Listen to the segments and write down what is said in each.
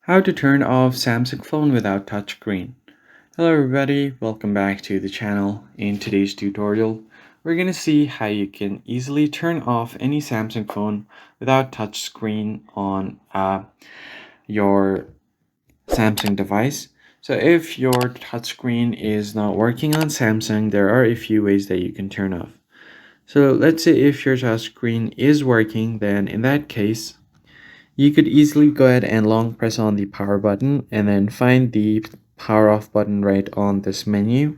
How to turn off Samsung phone without touchscreen. Hello everybody, welcome back to the channel. In today's tutorial, we're going to see how you can easily turn off any Samsung phone without touchscreen on your Samsung device. So if your touchscreen is not working on Samsung, there are a few ways that you can turn off. So let's say if your touchscreen is working, then in that case, you could easily go ahead and long press on the power button and then find the power off button right on this menu.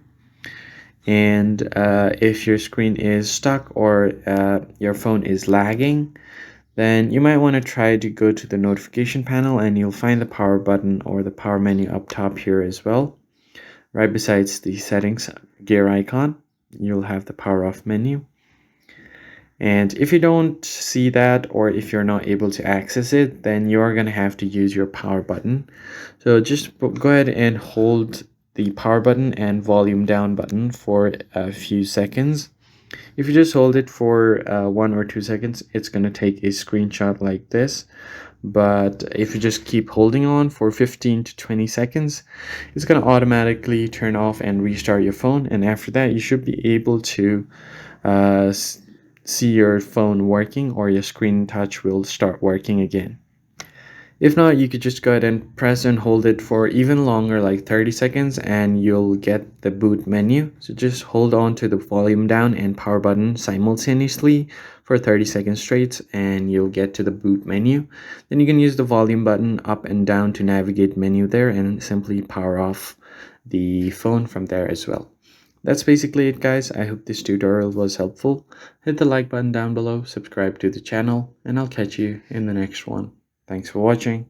And if your screen is stuck or your phone is lagging, then you might want to try to go to the notification panel and you'll find the power button or the power menu up top here as well. Right besides the settings gear icon, you'll have the power off menu. And if you don't see that, or if you're not able to access it, then you're going to have to use your power button. So just go ahead and hold the power button and volume down button for a few seconds. If you just hold it for 1 or 2 seconds, it's going to take a screenshot like this. But if you just keep holding on for 15 to 20 seconds, it's going to automatically turn off and restart your phone. And after that, you should be able to see your phone working, or your screen touch will start working again. If not, you could just go ahead and press and hold it for even longer, like 30 seconds, and you'll get the boot menu. So just hold on to the volume down and power button simultaneously for 30 seconds straight, and you'll get to the boot menu. Then you can use the volume button up and down to navigate menu there and simply power off the phone from there as well. That's basically it, guys. I hope this tutorial was helpful. Hit the like button down below, subscribe to the channel, and I'll catch you in the next one. Thanks for watching.